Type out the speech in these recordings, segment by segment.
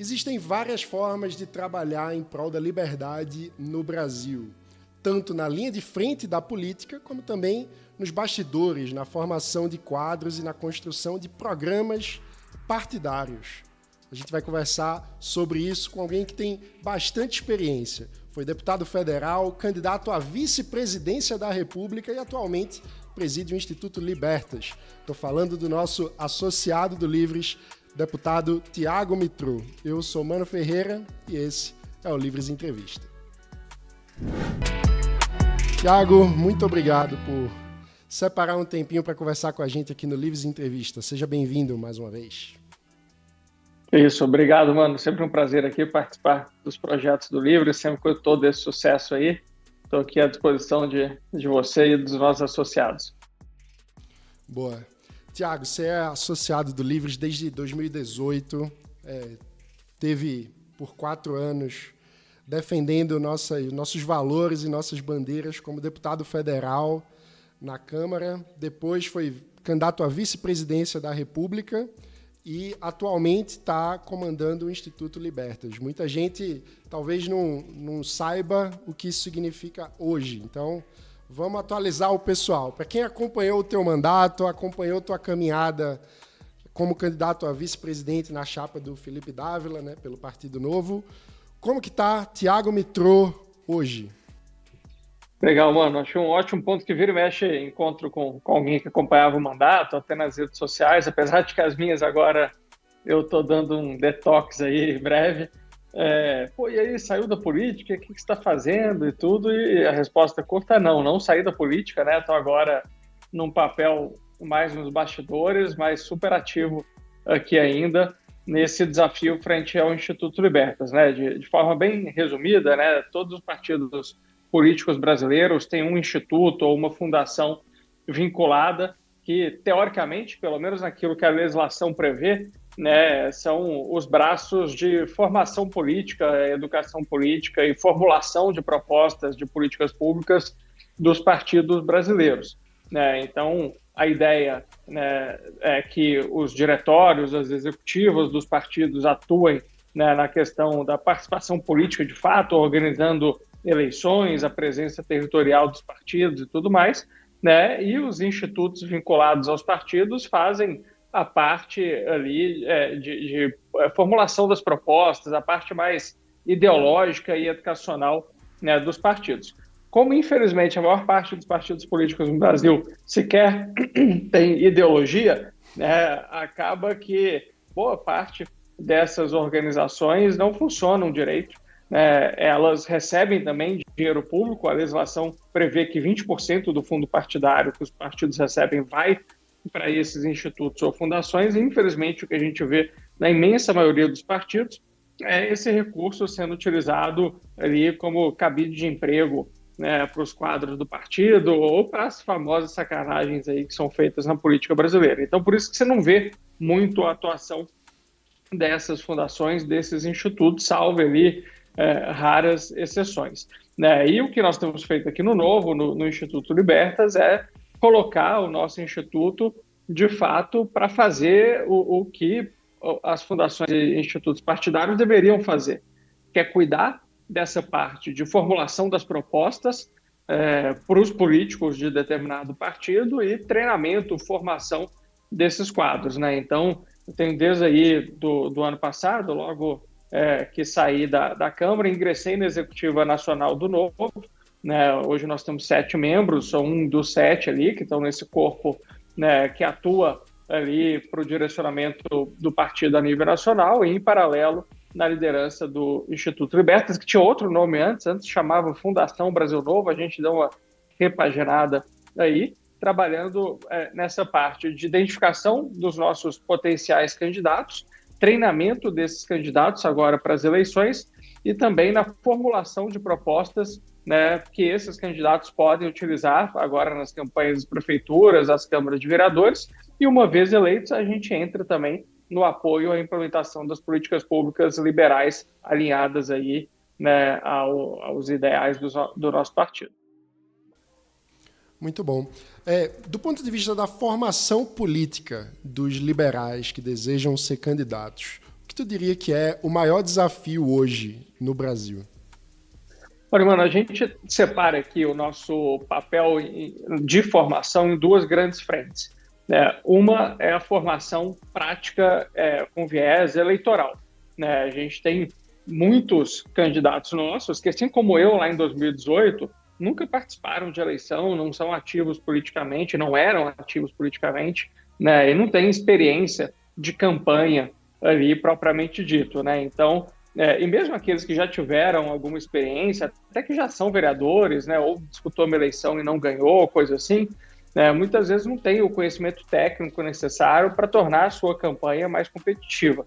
Existem várias formas de trabalhar em prol da liberdade no Brasil, tanto na linha de frente da política, como também nos bastidores, na formação de quadros e na construção de programas partidários. A gente vai conversar sobre isso com alguém que tem bastante experiência. Foi deputado federal, candidato à vice-presidência da República e atualmente preside o Instituto Libertas. Estou falando do nosso associado do Livres, deputado Tiago Mitrô. Eu sou Mano Ferreira e esse é o Livres Entrevista. Tiago, muito obrigado por separar um tempinho para conversar com a gente aqui no Livres Entrevista. Seja bem-vindo mais uma vez. Isso, obrigado, Mano. Sempre um prazer aqui participar dos projetos do Livres, sempre com todo esse sucesso aí. Estou aqui à disposição de você e dos nossos associados. Boa. Tiago, você é associado do Livres desde 2018, teve por 4 anos defendendo nossos valores e nossas bandeiras como deputado federal na Câmara, depois foi candidato à vice-presidência da República e atualmente está comandando o Instituto Libertas. Muita gente talvez não saiba o que isso significa hoje, então vamos atualizar o pessoal. Para quem acompanhou o teu mandato, acompanhou tua caminhada como candidato a vice-presidente na chapa do Felipe Dávila, né, pelo Partido Novo, como que está Tiago Mitrô hoje? Legal, Mano. Acho um ótimo ponto que vira e mexe encontro com alguém que acompanhava o mandato, até nas redes sociais, apesar de que as minhas agora eu estou dando um detox aí breve. E aí, saiu da política? O que você está fazendo e tudo? E a resposta curta é não saí da política, né? Estou agora num papel mais nos bastidores, mas super ativo aqui ainda, nesse desafio frente ao Instituto Libertas, né? De forma bem resumida, né? Todos os partidos políticos brasileiros têm um instituto ou uma fundação vinculada que, teoricamente, pelo menos naquilo que a legislação prevê, né, são os braços de formação política, educação política e formulação de propostas de políticas públicas dos partidos brasileiros, né? Então, a ideia, né, é que os diretórios, as executivas dos partidos atuem, né, na questão da participação política de fato, organizando eleições, a presença territorial dos partidos e tudo mais, né? E os institutos vinculados aos partidos fazem a parte ali de formulação das propostas, a parte mais ideológica e educacional, né, dos partidos. Como, infelizmente, a maior parte dos partidos políticos no Brasil sequer tem ideologia, né, acaba que boa parte dessas organizações não funcionam direito. Elas recebem também dinheiro público, a legislação prevê que 20% do fundo partidário que os partidos recebem vai para esses institutos ou fundações, e infelizmente o que a gente vê na imensa maioria dos partidos é esse recurso sendo utilizado ali como cabide de emprego, né, para os quadros do partido ou para as famosas sacanagens aí que são feitas na política brasileira. Então, por isso que você não vê muito a atuação dessas fundações, desses institutos, salvo ali raras exceções, né? E o que nós temos feito aqui no Instituto Libertas, é colocar o nosso instituto, de fato, para fazer o que as fundações e institutos partidários deveriam fazer, que é cuidar dessa parte de formulação das propostas para os políticos de determinado partido e treinamento, formação desses quadros, né? Então, eu tenho desde aí do ano passado, logo que saí da Câmara, ingressei na Executiva Nacional do Novo, né? Hoje nós temos 7 membros, sou um dos 7 ali que estão nesse corpo, né, que atua ali para o direcionamento do partido a nível nacional e, em paralelo, na liderança do Instituto Libertas, que tinha outro nome antes chamava Fundação Brasil Novo. A gente deu uma repaginada aí, trabalhando nessa parte de identificação dos nossos potenciais candidatos, treinamento desses candidatos agora para as eleições e também na formulação de propostas, né, que esses candidatos podem utilizar agora nas campanhas das prefeituras, as câmaras de vereadores, e uma vez eleitos a gente entra também no apoio à implementação das políticas públicas liberais alinhadas aí, né, aos ideais do nosso partido. Muito bom. Do ponto de vista da formação política dos liberais que desejam ser candidatos, o que tu diria que é o maior desafio hoje no Brasil? Olha, mano, a gente separa aqui o nosso papel de formação em duas grandes frentes, né? Uma é a formação prática com viés eleitoral, né? A gente tem muitos candidatos nossos que, assim como eu lá em 2018, nunca participaram de eleição, não são ativos politicamente, não eram ativos politicamente, né? E não têm experiência de campanha ali propriamente dito, né? Então, e mesmo aqueles que já tiveram alguma experiência, até que já são vereadores, né, ou disputou uma eleição e não ganhou, coisa assim, né, muitas vezes não tem o conhecimento técnico necessário para tornar a sua campanha mais competitiva.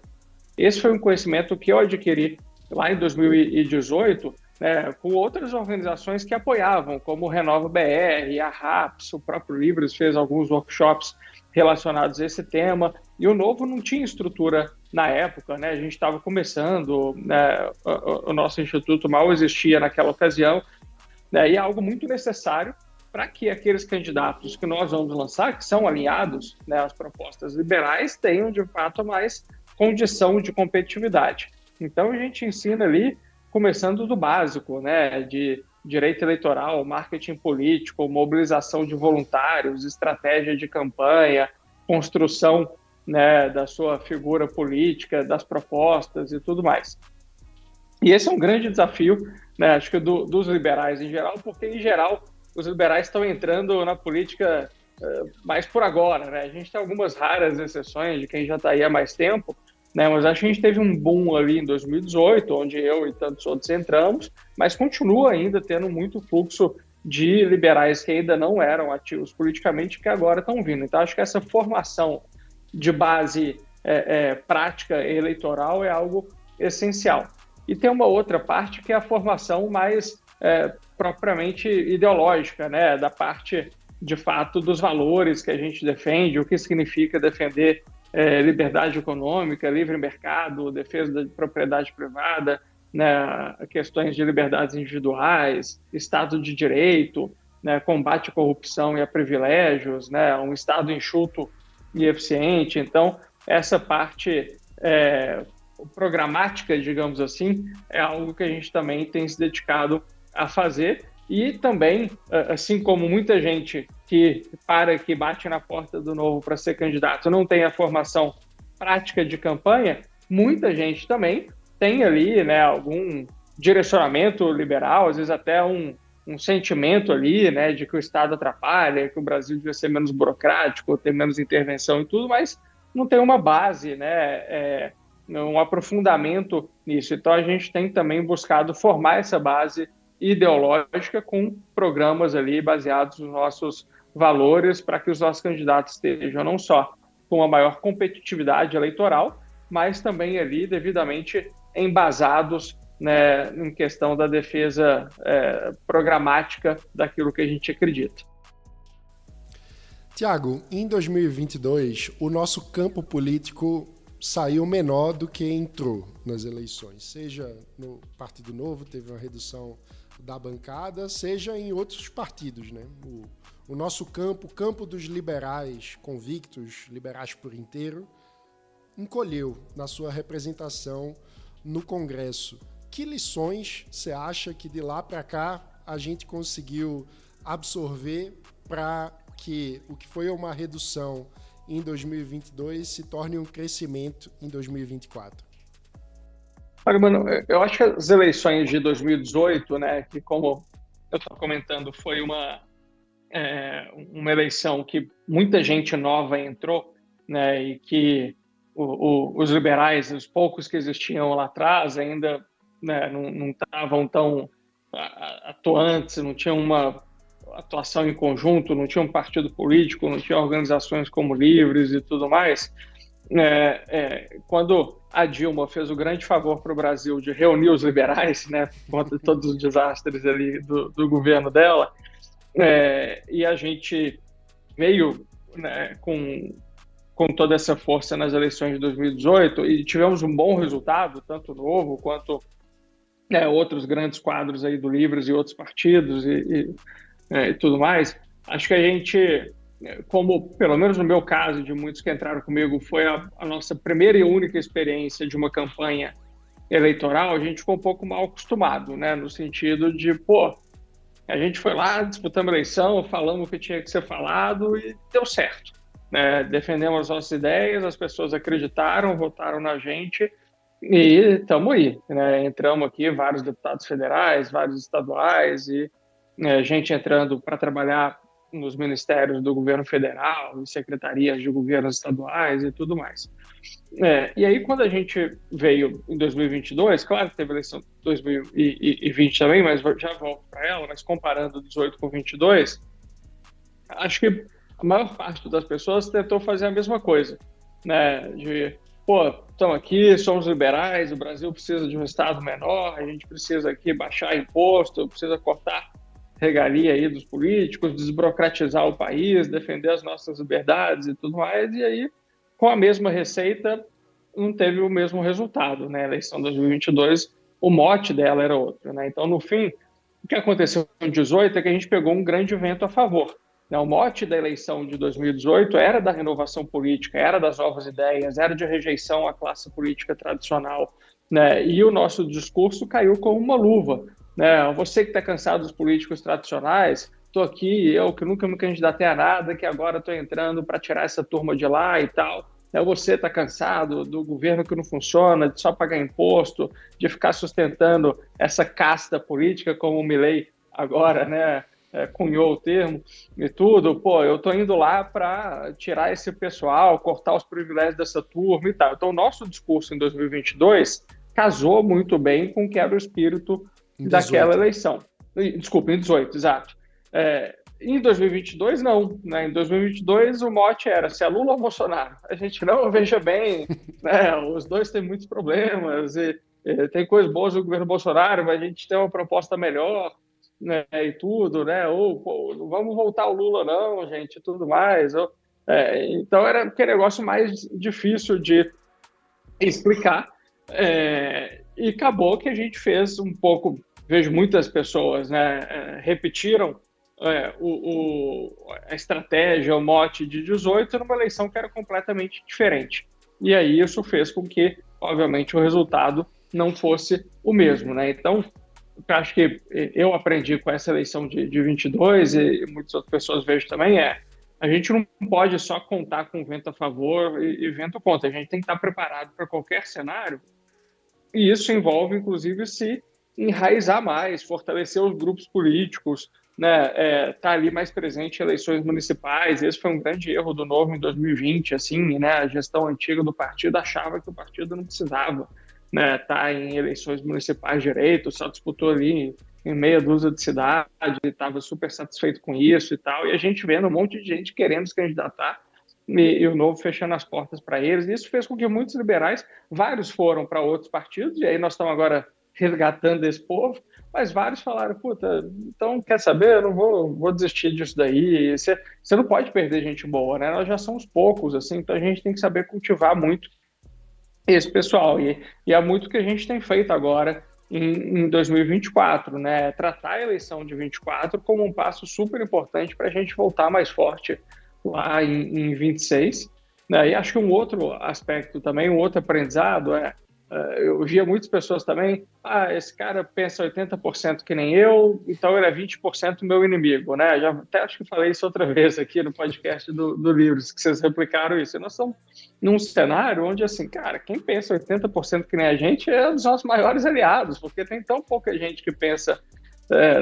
Esse foi um conhecimento que eu adquiri lá em 2018, né, com outras organizações que apoiavam, como o Renova BR, a RAPS, o próprio Livres fez alguns workshops relacionados a esse tema, e o Novo não tinha estrutura na época, né? A gente estava começando, né? O nosso instituto mal existia naquela ocasião, né? E é algo muito necessário para que aqueles candidatos que nós vamos lançar, que são alinhados, né, às propostas liberais, tenham de fato mais condição de competitividade. Então a gente ensina ali, começando do básico, né, de direito eleitoral, marketing político, mobilização de voluntários, estratégia de campanha, construção, né, da sua figura política, das propostas e tudo mais. E esse é um grande desafio, né, acho que dos liberais em geral, porque, em geral, os liberais estão entrando na política mais por agora, né? A gente tem algumas raras exceções de quem já está aí há mais tempo, né, mas acho que a gente teve um boom ali em 2018, onde eu e tantos outros entramos, mas continua ainda tendo muito fluxo de liberais que ainda não eram ativos politicamente, que agora estão vindo. Então, acho que essa formação de base prática eleitoral é algo essencial. E tem uma outra parte que é a formação mais propriamente ideológica, né, da parte, de fato, dos valores que a gente defende, o que significa defender liberdade econômica, livre mercado, defesa da propriedade privada, né, questões de liberdades individuais, Estado de Direito, né, combate à corrupção e a privilégios, né, um Estado enxuto e eficiente. Então, essa parte programática, digamos assim, é algo que a gente também tem se dedicado a fazer. E também, assim como muita gente que bate na porta do Novo para ser candidato não tem a formação prática de campanha, muita gente também tem ali, né, algum direcionamento liberal, às vezes até um sentimento ali, né, de que o Estado atrapalha, que o Brasil devia ser menos burocrático, ter menos intervenção e tudo, mas não tem uma base, né, um aprofundamento nisso. Então, a gente tem também buscado formar essa base ideológica com programas ali baseados nos nossos valores para que os nossos candidatos estejam não só com uma maior competitividade eleitoral, mas também ali devidamente embasados, né, em questão da defesa programática daquilo que a gente acredita. Tiago, em 2022, o nosso campo político saiu menor do que entrou nas eleições, seja no Partido Novo, teve uma redução da bancada, seja em outros partidos, né? O nosso campo, o campo dos liberais convictos, liberais por inteiro, encolheu na sua representação no Congresso. Que lições você acha que de lá para cá a gente conseguiu absorver para que o que foi uma redução em 2022 se torne um crescimento em 2024? Olha, mano, eu acho que as eleições de 2018, né, que como eu estava comentando, foi uma eleição que muita gente nova entrou, né, e que os liberais, os poucos que existiam lá atrás, ainda, né, não estavam tão atuantes, não tinham uma atuação em conjunto, não tinha um partido político, não tinha organizações como Livres e tudo mais. Quando a Dilma fez o grande favor para o Brasil de reunir os liberais, né, por conta de todos os desastres ali do governo dela, e a gente veio, né, com toda essa força nas eleições de 2018 e tivemos um bom resultado, tanto Novo quanto outros grandes quadros aí do Livres e outros partidos e tudo mais. Acho que a gente como, pelo menos no meu caso, de muitos que entraram comigo, foi a nossa primeira e única experiência de uma campanha eleitoral, a gente ficou um pouco mal acostumado, né? No sentido de, pô, a gente foi lá, disputamos a eleição, falamos o que tinha que ser falado e deu certo, né? Defendemos as nossas ideias, as pessoas acreditaram, votaram na gente e estamos aí, né? Entramos aqui, vários deputados federais, vários estaduais e gente entrando para trabalhar nos ministérios do governo federal, em secretarias de governos estaduais e tudo mais. E aí, quando a gente veio em 2022, claro que teve eleição de 2020 também, mas já volto para ela, mas comparando 18 com 22, acho que a maior parte das pessoas tentou fazer a mesma coisa, né? De, pô, estamos aqui, somos liberais, o Brasil precisa de um Estado menor, a gente precisa aqui baixar imposto, precisa cortar regalia aí dos políticos, desburocratizar o país, defender as nossas liberdades e tudo mais, e aí, com a mesma receita, não teve o mesmo resultado, né? A eleição de 2022, o mote dela era outro, né? Então, no fim, o que aconteceu em 2018 é que a gente pegou um grande vento a favor. O mote da eleição de 2018 era da renovação política, era das novas ideias, era de rejeição à classe política tradicional, né? E o nosso discurso caiu como uma luva, né? Você que está cansado dos políticos tradicionais, estou aqui, eu que nunca me candidatei a nada, que agora estou entrando para tirar essa turma de lá e tal. Você está cansado do governo que não funciona, de só pagar imposto, de ficar sustentando essa casta política, como o Milei agora, né? Cunhou o termo e tudo, pô, eu tô indo lá para tirar esse pessoal, cortar os privilégios dessa turma e tal. Então, o nosso discurso em 2022 casou muito bem com o que era o espírito daquela eleição. Desculpa, em 18, exato. Em 2022, não. Né? Em 2022, o mote era se é Lula ou Bolsonaro. A gente não, veja bem, né? Os dois têm muitos problemas e tem coisas boas do governo Bolsonaro, mas a gente tem uma proposta melhor, né, e tudo, né? Ou pô, não vamos voltar ao Lula, não, gente, e tudo mais. Então era aquele negócio mais difícil de explicar. E acabou que a gente fez um pouco. Vejo muitas pessoas, né, repetiram a estratégia, o mote de 18 numa eleição que era completamente diferente. E aí isso fez com que, obviamente, o resultado não fosse o mesmo, né? Então, eu acho que eu aprendi com essa eleição de 22 e muitas outras pessoas vejo também a gente não pode só contar com vento a favor e vento contra, a gente tem que estar preparado para qualquer cenário e isso envolve, inclusive, se enraizar mais, fortalecer os grupos políticos, né, tá ali mais presente em eleições municipais. Esse foi um grande erro do Novo em 2020, assim, né, a gestão antiga do partido achava que o partido não precisava, né, tá em eleições municipais direito, só disputou ali em meia dúzia de cidades, estava super satisfeito com isso e tal, e a gente vendo um monte de gente querendo se candidatar e o Novo fechando as portas para eles. Isso fez com que muitos liberais, vários foram para outros partidos, e aí nós estamos agora resgatando esse povo, mas vários falaram, puta, então quer saber, eu não vou desistir disso daí, você não pode perder gente boa, né? Nós já somos poucos, assim, então a gente tem que saber cultivar muito esse pessoal, e é muito que a gente tem feito agora em 2024, né? Tratar a eleição de 24 como um passo super importante para a gente voltar mais forte lá em 26, né? E acho que um outro aspecto também, um outro aprendizado eu via muitas pessoas também, esse cara pensa 80% que nem eu, então ele é 20% meu inimigo, né? Já até acho que falei isso outra vez aqui no podcast do Livros, que vocês replicaram isso. E nós estamos num cenário onde, assim, cara, quem pensa 80% que nem a gente é um dos nossos maiores aliados, porque tem tão pouca gente que pensa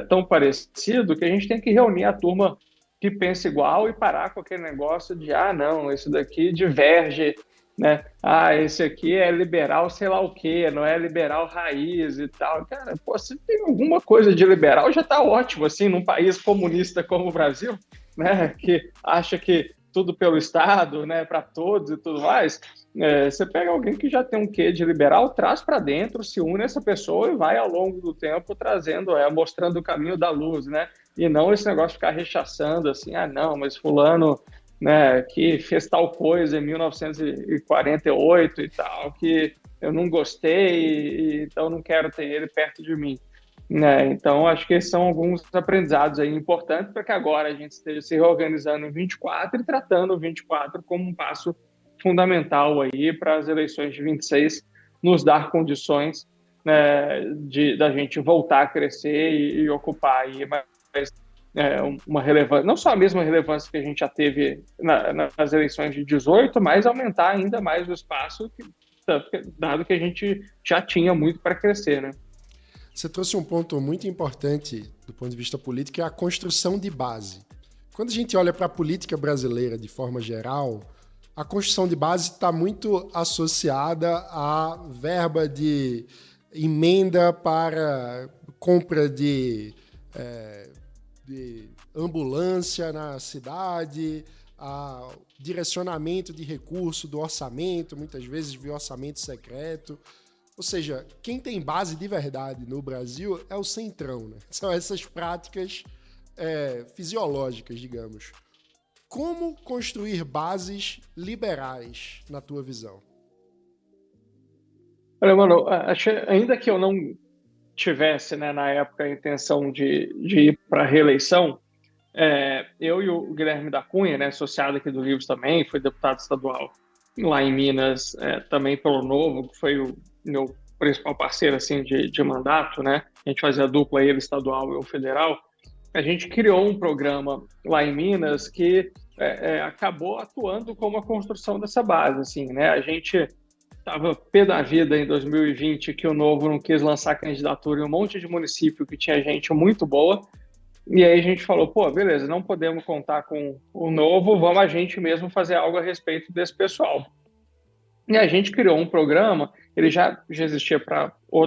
tão parecido que a gente tem que reunir a turma que pensa igual e parar com aquele negócio de, não, esse daqui diverge, né? Esse aqui é liberal sei lá o quê, não é liberal raiz e tal. Cara, pô, se tem alguma coisa de liberal, já tá ótimo, assim, num país comunista como o Brasil, né? Que acha que tudo pelo Estado, né, para todos e tudo mais, você pega alguém que já tem um quê de liberal, traz para dentro, se une a essa pessoa e vai ao longo do tempo trazendo, mostrando o caminho da luz, né? E não esse negócio de ficar rechaçando assim, não, mas fulano, né, que fez tal coisa em 1948 e tal, que eu não gostei, então não quero ter ele perto de mim. né? Então, acho que esses são alguns aprendizados aí importantes para que agora a gente esteja se reorganizando em 24 e tratando o 24 como um passo fundamental aí para as eleições de 26 nos dar condições, né, da gente voltar a crescer e ocupar aí mais uma relevância, não só a mesma relevância que a gente já teve nas eleições de 18, mas aumentar ainda mais o espaço, dado que a gente já tinha muito para crescer, né? Você trouxe um ponto muito importante do ponto de vista político, que é a construção de base. Quando a gente olha para a política brasileira de forma geral, a construção de base está muito associada à verba de emenda para compra de ambulância na cidade, a direcionamento de recurso do orçamento, muitas vezes via orçamento secreto. Ou seja, quem tem base de verdade no Brasil é o Centrão, né? São essas práticas fisiológicas, digamos. Como construir bases liberais, na tua visão? Olha, mano, ainda que eu não tivesse, né, na época, a intenção de ir para a reeleição, eu e o Guilherme da Cunha, né, associado aqui do Livros também, foi deputado estadual lá em Minas, também pelo Novo, que foi o meu principal parceiro assim, de mandato, né? A gente fazia a dupla, ele estadual e eu federal. A gente criou um programa lá em Minas que acabou atuando como a construção dessa base, assim, né? A gente estava pé da vida em 2020 que o Novo não quis lançar candidatura em um monte de município que tinha gente muito boa. E aí a gente falou, pô, beleza, não podemos contar com o Novo, vamos a gente mesmo fazer algo a respeito desse pessoal. E a gente criou um programa, ele já existia para com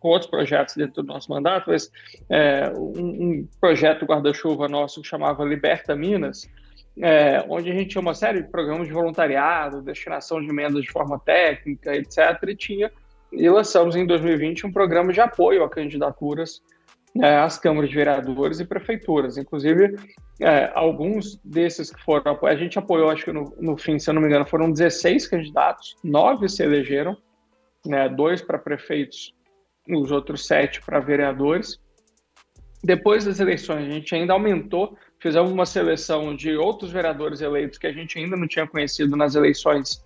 outros projetos dentro do nosso mandato, mas um projeto guarda-chuva nosso que chamava Liberta Minas, onde a gente tinha uma série de programas de voluntariado, destinação de emendas de forma técnica, etc. E lançamos em 2020 um programa de apoio a candidaturas às câmaras de vereadores e prefeituras. Inclusive, alguns desses que foram a gente apoiou, acho que no fim, se eu não me engano, foram 16 candidatos, 9 se elegeram, né, 2 para prefeitos, os outros 7 para vereadores. Depois das eleições, a gente ainda aumentou, fizemos uma seleção de outros vereadores eleitos que a gente ainda não tinha conhecido nas eleições,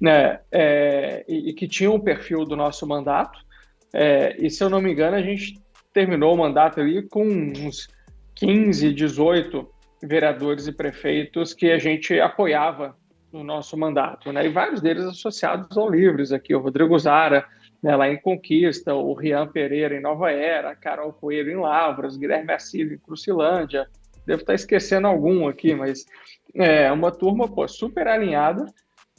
né, e que tinham o perfil do nosso mandato. E, se eu não me engano, a gente terminou o mandato ali com uns 15, 18 vereadores e prefeitos que a gente apoiava no nosso mandato, né? E vários deles associados ao Livres aqui, o Rodrigo Zara, né, lá em Conquista, o Rian Pereira em Nova Era, a Carol Coelho em Lavras, Guilherme Assis em Crucilândia. Devo estar esquecendo algum aqui, mas é uma turma, pô, super alinhada,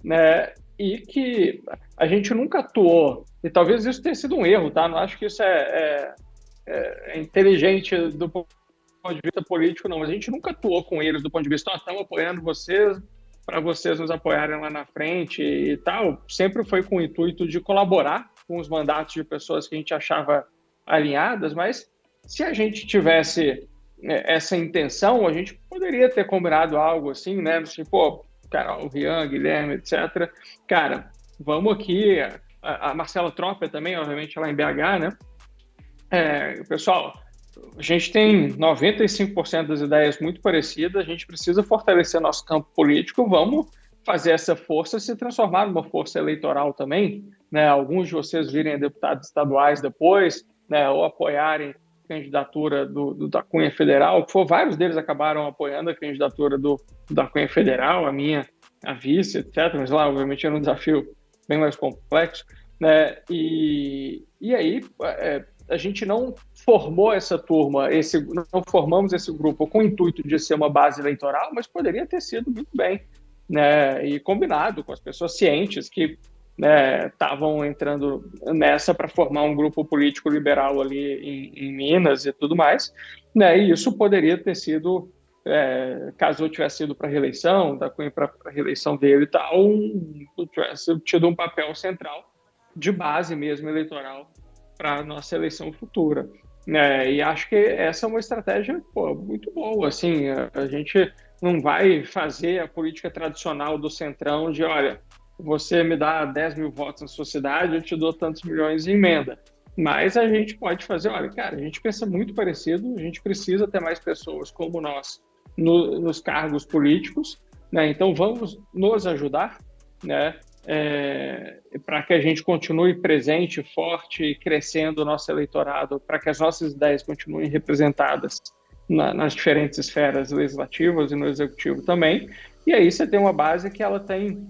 né? E que a gente nunca atuou, e talvez isso tenha sido um erro, tá? Não acho que isso é inteligente do ponto de vista político, não. Mas a gente nunca atuou com eles do ponto de vista, estamos apoiando vocês para vocês nos apoiarem lá na frente e tal. Sempre foi com o intuito de colaborar com os mandatos de pessoas que a gente achava alinhadas, mas se a gente tivesse essa intenção, a gente poderia ter combinado algo assim, né? Assim, pô, cara, o Rian, Guilherme, etc. Cara, vamos aqui, a Marcela Tropper também, obviamente, lá em BH, né? Pessoal, a gente tem 95% das ideias muito parecidas, a gente precisa fortalecer nosso campo político, vamos fazer essa força se transformar numa força eleitoral também, né? Alguns de vocês virem deputados estaduais depois, né? Ou apoiarem a candidatura da Cunha Federal, que vários deles acabaram apoiando a candidatura da Cunha Federal, a minha, a vice, etc. Mas lá, obviamente, era um desafio bem mais complexo, né? E aí, a gente não formou essa turma, não formamos esse grupo com o intuito de ser uma base eleitoral, mas poderia ter sido muito bem, né? E combinado com as pessoas cientes que estavam entrando nessa para formar um grupo político liberal ali em Minas e tudo mais, né? E isso poderia ter sido, caso eu tivesse ido para a reeleição, da Cunha para a reeleição dele e tal, tivesse tido um papel central de base mesmo eleitoral para a nossa eleição futura. E acho que essa é uma estratégia, pô, muito boa. Assim, a gente não vai fazer a política tradicional do Centrão de, olha, você me dá 10 mil votos na sua cidade, eu te dou tantos milhões em emenda. Mas a gente pode fazer, olha, cara, a gente pensa muito parecido, a gente precisa ter mais pessoas como nós nos cargos políticos, né? Então vamos nos ajudar, né? Para que a gente continue presente, forte e crescendo o nosso eleitorado, para que as nossas ideias continuem representadas nas diferentes esferas legislativas e no executivo também. E aí você tem uma base que ela tem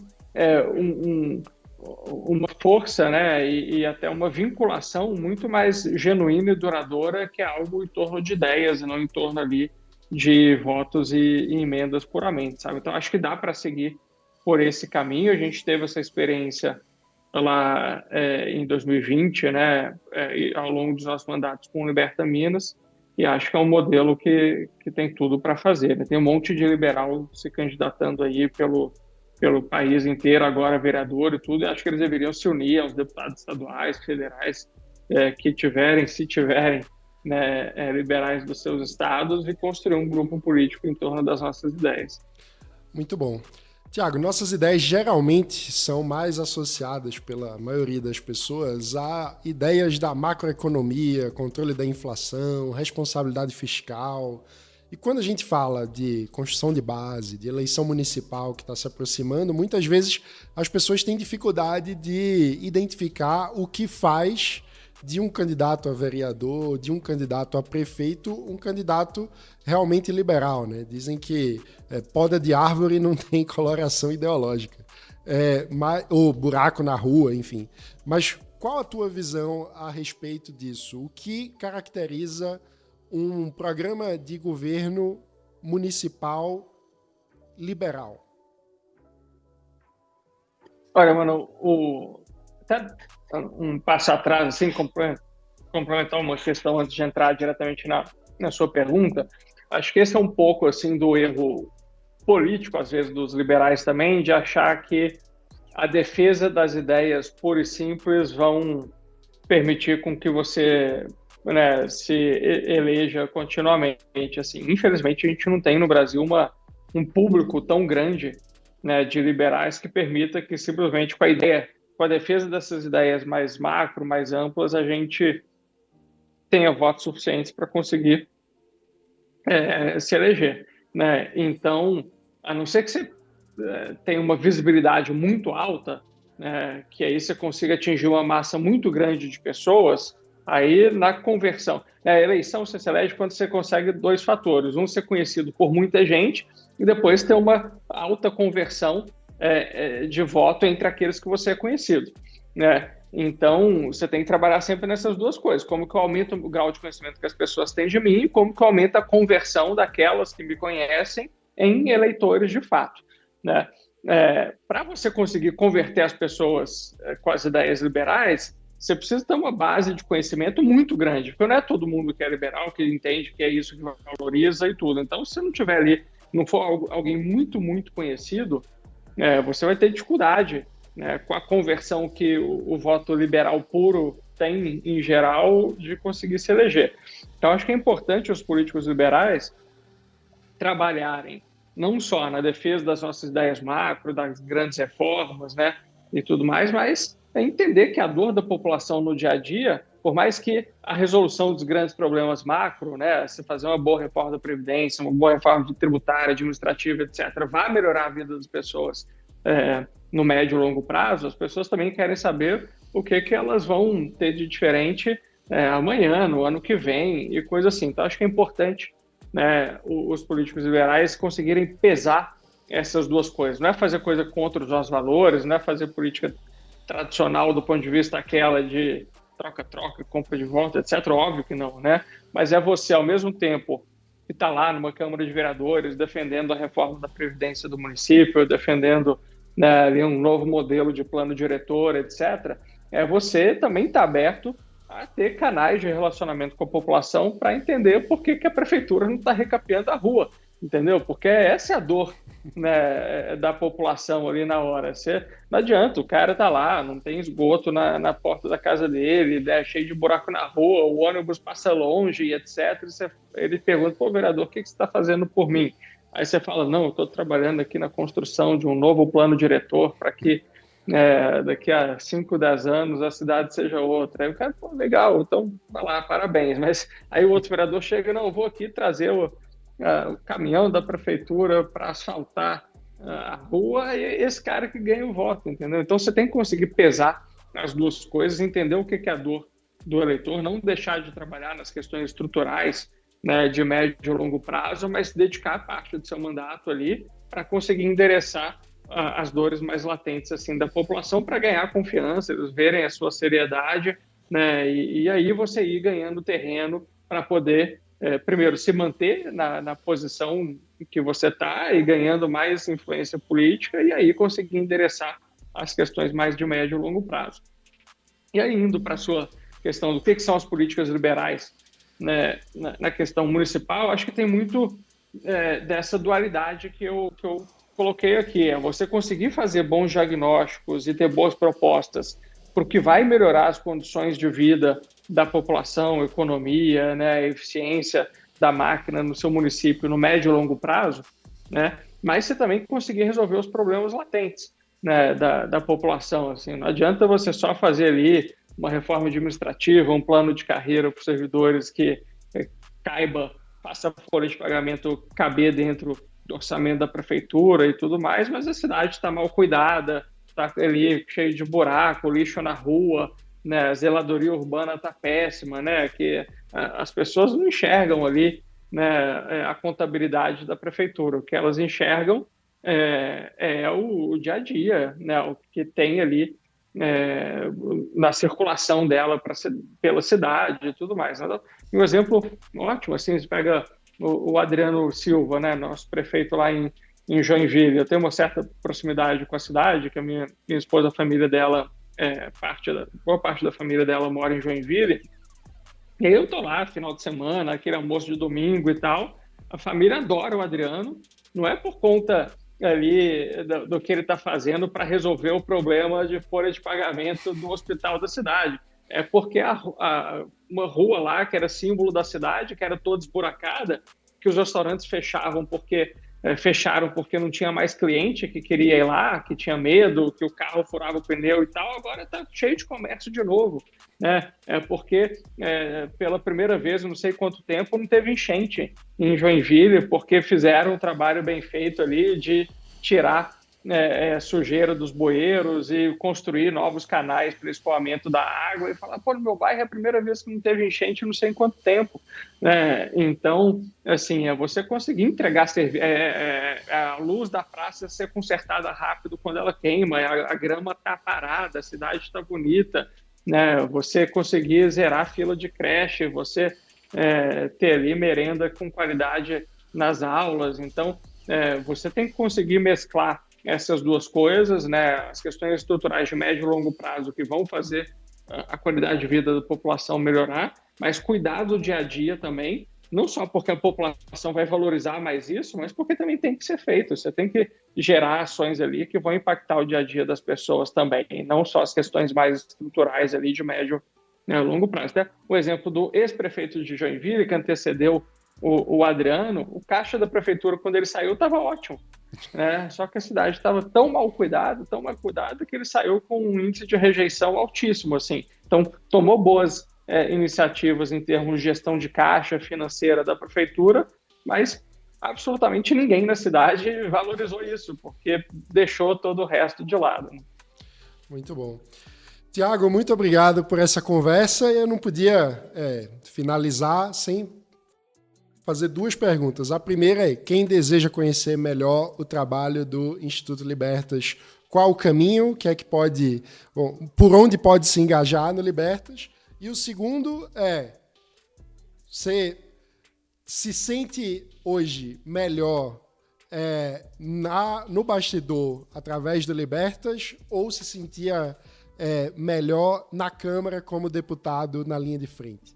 uma força, né, e até uma vinculação muito mais genuína e duradoura, que é algo em torno de ideias e não em torno ali de votos e emendas puramente, sabe? Então acho que dá para seguir por esse caminho. A gente teve essa experiência lá em 2020, né, ao longo dos nossos mandatos com o Liberta Minas, e acho que é um modelo que tem tudo para fazer, né? Tem um monte de liberal se candidatando aí pelo país inteiro, agora vereador e tudo, e acho que eles deveriam se unir aos deputados estaduais, federais, que tiverem, se tiverem, né, liberais dos seus estados, e construir um grupo político em torno das nossas ideias. Muito bom. Tiago, nossas ideias geralmente são mais associadas pela maioria das pessoas a ideias da macroeconomia, controle da inflação, responsabilidade fiscal. E quando a gente fala de construção de base, de eleição municipal que está se aproximando, muitas vezes as pessoas têm dificuldade de identificar o que faz de um candidato a vereador, de um candidato a prefeito, um candidato realmente liberal, né? Dizem que poda de árvore não tem coloração ideológica, ou buraco na rua, enfim. Mas qual a tua visão a respeito disso? O que caracteriza um programa de governo municipal liberal? Olha, mano, até um passo atrás, assim, complementar uma questão antes de entrar diretamente na sua pergunta. Acho que esse é um pouco, assim, do erro político, às vezes, dos liberais também, de achar que a defesa das ideias pura e simples vão permitir com que você, né, se eleja continuamente. Assim, infelizmente, a gente não tem no Brasil um público tão grande, né, de liberais que permita que simplesmente com a defesa dessas ideias mais macro, mais amplas, a gente tenha votos suficientes para conseguir se eleger, né? Então, a não ser que você tenha uma visibilidade muito alta, né, que aí você consiga atingir uma massa muito grande de pessoas, aí na conversão, na eleição você se elege quando você consegue dois fatores: um, ser conhecido por muita gente, e depois ter uma alta conversão de voto entre aqueles que você é conhecido, né? Então, você tem que trabalhar sempre nessas duas coisas: como que eu aumento o grau de conhecimento que as pessoas têm de mim, e como que eu aumento a conversão daquelas que me conhecem em eleitores de fato, né? Para você conseguir converter as pessoas com as ideias liberais, você precisa ter uma base de conhecimento muito grande, porque não é todo mundo que é liberal, que entende que é isso que valoriza e tudo. Então, se não tiver ali, não for alguém muito, muito conhecido, você vai ter dificuldade, né, com a conversão que o voto liberal puro tem, em geral, de conseguir se eleger. Então, acho que é importante os políticos liberais trabalharem não só na defesa das nossas ideias macro, das grandes reformas, né, e tudo mais, mas entender que a dor da população no dia a dia, por mais que a resolução dos grandes problemas macro, né, se fazer uma boa reforma da Previdência, uma boa reforma tributária, administrativa, etc., vai melhorar a vida das pessoas no médio e longo prazo, as pessoas também querem saber o que elas vão ter de diferente amanhã, no ano que vem, e coisa assim. Então, acho que é importante, né, os políticos liberais conseguirem pesar essas duas coisas. Não é fazer coisa contra os nossos valores, não é fazer política tradicional do ponto de vista aquela de troca-troca, compra de voto, etc. Óbvio que não, né? Mas é você, ao mesmo tempo que está lá numa Câmara de Vereadores defendendo a reforma da Previdência do município, defendendo, né, um novo modelo de plano diretor, etc., você também está aberto a ter canais de relacionamento com a população para entender por que a prefeitura não está recapeando a rua, entendeu? Porque essa é a dor, né, da população ali na hora. Não adianta, o cara tá lá, não tem esgoto na porta da casa dele, cheio de buraco na rua, o ônibus passa longe e etc. Ele pergunta: pô, vereador, o que você está fazendo por mim? Aí você fala: não, eu estou trabalhando aqui na construção de um novo plano diretor para que daqui a 5, 10 anos a cidade seja outra. Aí o cara, pô, legal, então vai lá, parabéns. Mas aí o outro vereador chega, não, eu vou aqui trazer o caminhão da prefeitura para asfaltar a rua, e esse cara que ganha o voto, entendeu? Então você tem que conseguir pesar as duas coisas, entender o que é a dor do eleitor, não deixar de trabalhar nas questões estruturais, né, de médio e longo prazo, mas dedicar parte do seu mandato ali para conseguir endereçar as dores mais latentes assim da população, para ganhar confiança, eles verem a sua seriedade, né, e aí você ir ganhando terreno para poder, primeiro, se manter na posição que você está e ganhando mais influência política, e aí conseguir endereçar as questões mais de médio e longo prazo. E aí, indo para a sua questão do que são as políticas liberais, né, na questão municipal, acho que tem muito dessa dualidade que eu coloquei aqui. É você conseguir fazer bons diagnósticos e ter boas propostas para o que vai melhorar as condições de vida da população, economia, né, eficiência da máquina no seu município no médio e longo prazo, né, mas você também conseguir resolver os problemas latentes, né, da população. Assim, não adianta você só fazer ali uma reforma administrativa, um plano de carreira para os servidores que faça a folha de pagamento caber dentro do orçamento da prefeitura e tudo mais, mas a cidade está mal cuidada, está ali cheio de buraco, lixo na rua, né, a zeladoria urbana está péssima, né, que as pessoas não enxergam ali, né, a contabilidade da prefeitura. O que elas enxergam é o dia a dia, né, o que tem ali na circulação dela pela cidade e tudo mais. Um exemplo ótimo, assim, você pega o Adriano Silva, né, nosso prefeito lá em Joinville. Eu tenho uma certa proximidade com a cidade, que a minha esposa, a família dela, boa parte da família dela mora em Joinville. E aí eu tô lá, final de semana, aquele almoço de domingo e tal. A família adora o Adriano, não é por conta ali do que ele está fazendo para resolver o problema de folha de pagamento do hospital da cidade. É porque uma rua lá, que era símbolo da cidade, que era toda esburacada, que os restaurantes fecharam porque não tinha mais cliente que queria ir lá, que tinha medo, que o carro furava o pneu e tal, agora está cheio de comércio de novo, né? Porque pela primeira vez, não sei quanto tempo, não teve enchente em Joinville, porque fizeram um trabalho bem feito ali de tirar sujeira dos bueiros e construir novos canais para escoamento da água, e falar, pô, no meu bairro é a primeira vez que não teve enchente não sei em quanto tempo, né? Então, assim, você conseguir entregar a luz da praça ser consertada rápido quando ela queima, a grama está parada, a cidade está bonita, né? Você conseguir zerar a fila de creche, você ter ali merenda com qualidade nas aulas. Então, você tem que conseguir mesclar essas duas coisas, né? As questões estruturais de médio e longo prazo que vão fazer a qualidade de vida da população melhorar, mas cuidar do dia a dia também, não só porque a população vai valorizar mais isso, mas porque também tem que ser feito. Você tem que gerar ações ali que vão impactar o dia a dia das pessoas também, não só as questões mais estruturais ali de médio e longo prazo. Até o exemplo do ex-prefeito de Joinville, que antecedeu o Adriano, o caixa da prefeitura, quando ele saiu, estava ótimo, né? Só que a cidade estava tão mal cuidada, que ele saiu com um índice de rejeição altíssimo, assim. Então, tomou boas iniciativas em termos de gestão de caixa financeira da prefeitura, mas absolutamente ninguém na cidade valorizou isso, porque deixou todo o resto de lado. Muito bom. Tiago, muito obrigado por essa conversa. Eu não podia finalizar sem fazer duas perguntas. A primeira é, quem deseja conhecer melhor o trabalho do Instituto Libertas, qual o caminho, por onde pode se engajar no Libertas? E o segundo é, você se sente hoje melhor no bastidor através do Libertas, ou se sentia melhor na Câmara como deputado na linha de frente?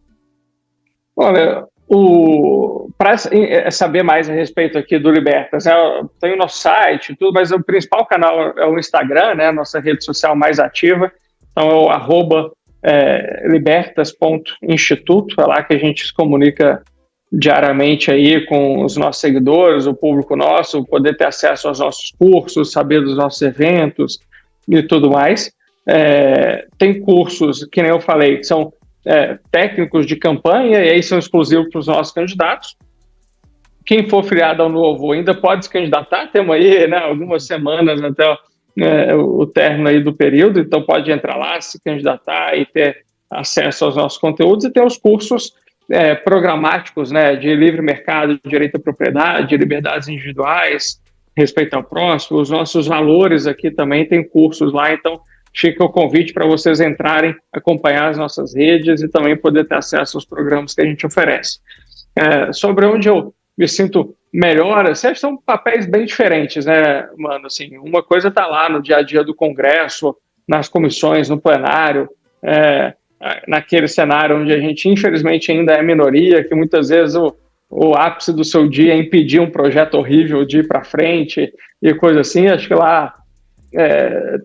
Olha, para saber mais a respeito aqui do Libertas, tem o nosso site, tudo, mas o principal canal é o Instagram, né, nossa rede social mais ativa. Então é o @libertas.instituto, é lá que a gente se comunica diariamente aí com os nossos seguidores, o público nosso, poder ter acesso aos nossos cursos, saber dos nossos eventos, e tudo mais. Tem cursos, que nem eu falei, que são técnicos de campanha, e aí são exclusivos para os nossos candidatos. Quem for filiado ao Novo ainda pode se candidatar, temos aí, né, algumas semanas até o término aí do período, então pode entrar lá, se candidatar e ter acesso aos nossos conteúdos, e tem os cursos programáticos, né, de livre mercado, direito à propriedade, liberdades individuais, respeito ao próximo, os nossos valores aqui também tem cursos lá, então fica o convite para vocês entrarem, acompanhar as nossas redes e também poder ter acesso aos programas que a gente oferece. Sobre onde eu me sinto melhor, assim, são papéis bem diferentes, né, mano? Assim, uma coisa está lá no dia a dia do Congresso, nas comissões, no plenário, naquele cenário onde a gente, infelizmente, ainda é minoria, que muitas vezes o ápice do seu dia é impedir um projeto horrível de ir para frente e coisa assim. Acho que lá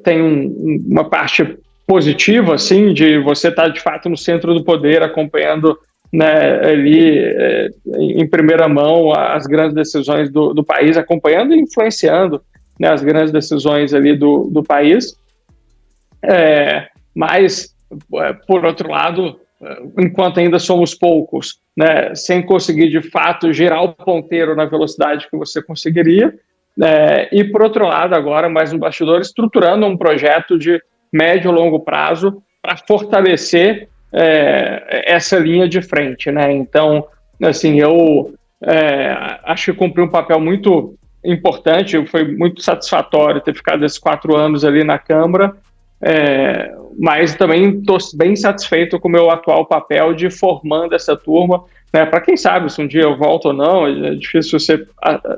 tem uma parte positiva, assim, de você estar, de fato, no centro do poder, acompanhando, né, ali em primeira mão as grandes decisões do país, acompanhando e influenciando, né, as grandes decisões ali do país. Mas, por outro lado, enquanto ainda somos poucos, né, sem conseguir de fato girar o ponteiro na velocidade que você conseguiria, e por outro lado agora, mais no bastidor, estruturando um projeto de médio e longo prazo para fortalecer essa linha de frente, né? Então, assim, eu acho que cumpri um papel muito importante, foi muito satisfatório ter ficado esses 4 anos ali na Câmara, mas também estou bem satisfeito com o meu atual papel de formando essa turma, né? Para quem sabe se um dia eu volto ou não, é difícil você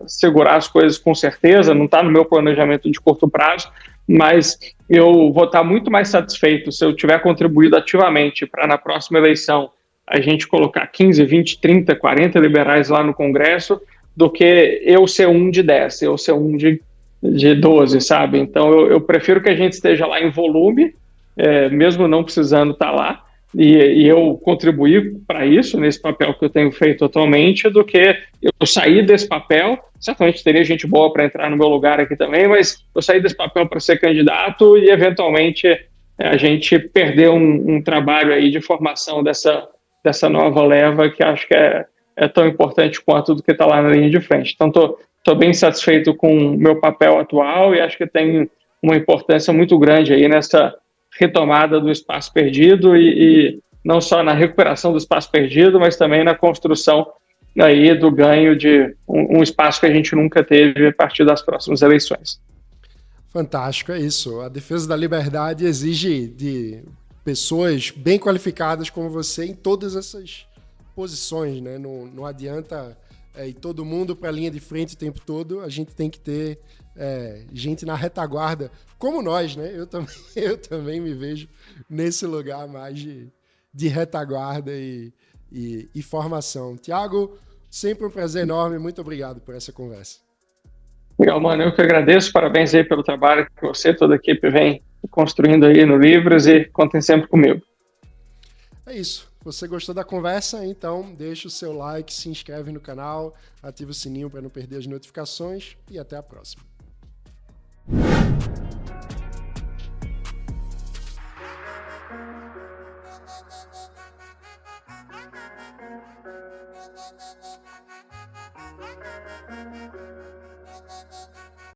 segurar as coisas com certeza, não está no meu planejamento de curto prazo, mas eu vou estar muito mais satisfeito se eu tiver contribuído ativamente para na próxima eleição a gente colocar 15, 20, 30, 40 liberais lá no Congresso, do que eu ser um de 10, eu ser um de 12, sabe? Então eu prefiro que a gente esteja lá em volume, mesmo não precisando estar lá, e eu contribuir para isso, nesse papel que eu tenho feito atualmente, do que eu sair desse papel. Certamente teria gente boa para entrar no meu lugar aqui também, mas eu sair desse papel para ser candidato e, eventualmente, a gente perder um trabalho aí de formação dessa nova leva, que acho que é tão importante quanto do que está lá na linha de frente. Então, estou bem satisfeito com o meu papel atual e acho que tem uma importância muito grande aí nessa retomada do espaço perdido e não só na recuperação do espaço perdido, mas também na construção aí do ganho de um espaço que a gente nunca teve a partir das próximas eleições. Fantástico, é isso. A defesa da liberdade exige de pessoas bem qualificadas como você em todas essas posições, né? Não adianta ir todo mundo para a linha de frente o tempo todo, a gente tem que ter gente na retaguarda, como nós, né? Eu também me vejo nesse lugar mais de retaguarda e formação. Tiago, sempre um prazer enorme, muito obrigado por essa conversa. Legal, mano, eu que agradeço, parabéns aí pelo trabalho que você e toda a equipe vem construindo aí no Livros e contem sempre comigo. É isso. Você gostou da conversa? Então deixa o seu like, se inscreve no canal, ativa o sininho para não perder as notificações e até a próxima.